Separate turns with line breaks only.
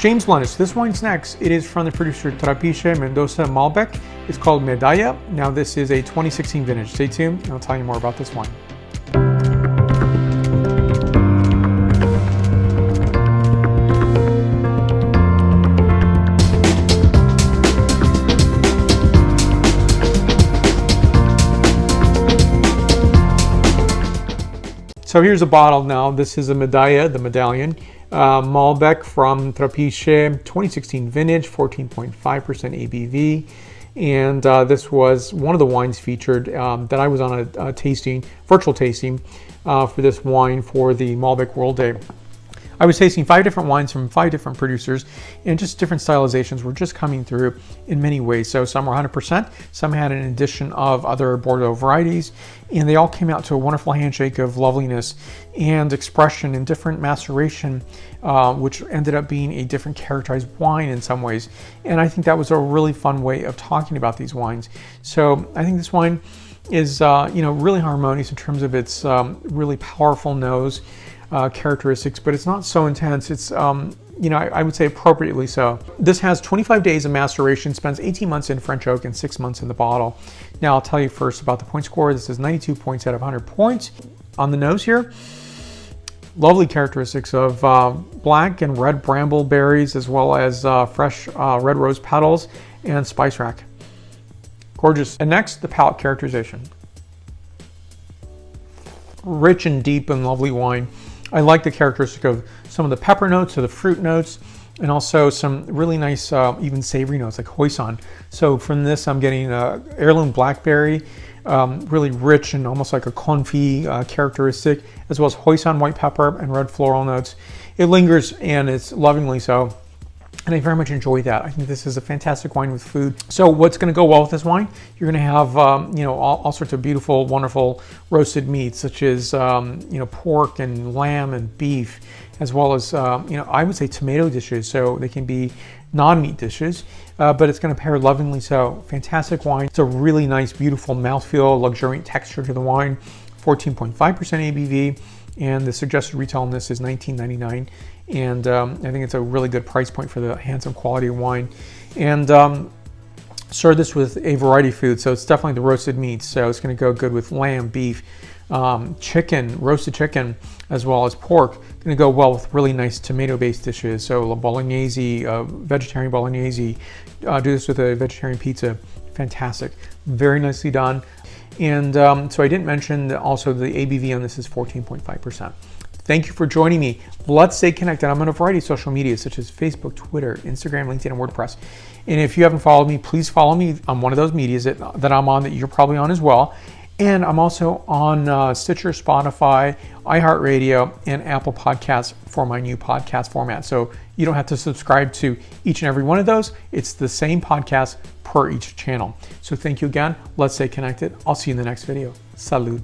James Blunt. This wine's next. It is from the producer Trapiche, Mendoza, Malbec. It's called Medalla. Now this is a 2016 vintage. Stay tuned and I'll tell you more about this wine. So here's a bottle now. This is a Medalla, the medallion. Malbec from Trapiche, 2016 vintage, 14.5% ABV. And this was one of the wines featured that I was on a virtual tasting for this wine for the Malbec World Day. I was tasting 5 different wines from 5 different producers, and just different stylizations were just coming through in many ways. So some were 100%, some had an addition of other Bordeaux varieties, and they all came out to a wonderful handshake of loveliness and expression and different maceration, which ended up being a different characterized wine in some ways. And I think that was a really fun way of talking about these wines. So I think this wine is really harmonious in terms of its really powerful nose characteristics, but it's not so intense. It's I would say appropriately so. This has 25 days of maceration, spends 18 months in French oak and 6 months in the bottle. Now I'll tell you first about the point score. This is 92 points out of 100 points. On the nose here, lovely characteristics of black and red bramble berries, as well as fresh red rose petals and spice rack. Gorgeous. And next, the palate characterization. Rich and deep and lovely wine. I like the characteristic of some of the pepper notes or the fruit notes, and also some really nice, even savory notes like hoisin. So from this, I'm getting heirloom blackberry, really rich and almost like a confit characteristic, as well as hoisin white pepper and red floral notes. It lingers, and it's lovingly so. And I very much enjoy that. I think this is a fantastic wine with food. So what's going to go well with this wine? You're going to have, all sorts of beautiful, wonderful roasted meats, such as, pork and lamb and beef, as well as, I would say tomato dishes. So they can be non-meat dishes, but it's going to pair lovingly so. Fantastic wine. It's a really nice, beautiful mouthfeel, luxuriant texture to the wine. 14.5% ABV. And the suggested retail on this is $19.99, and I think it's a really good price point for the handsome quality of wine. And serve this with a variety of food, so it's definitely the roasted meats. So it's going to go good with lamb, beef, chicken, roasted chicken, as well as pork. Going to go well with really nice tomato-based dishes. So la bolognese, vegetarian bolognese. Do this with a vegetarian pizza. Fantastic, very nicely done. And so I didn't mention that also the ABV on this is 14.5%. Thank you for joining me. Let's stay connected. I'm on a variety of social media such as Facebook, Twitter, Instagram, LinkedIn, and WordPress. And if you haven't followed me, please follow me on one of those medias that I'm on, that you're probably on as well. And I'm also on Stitcher, Spotify, iHeartRadio, and Apple Podcasts for my new podcast format. So you don't have to subscribe to each and every one of those. It's the same podcast per each channel. So thank you again. Let's stay connected. I'll see you in the next video. Salud.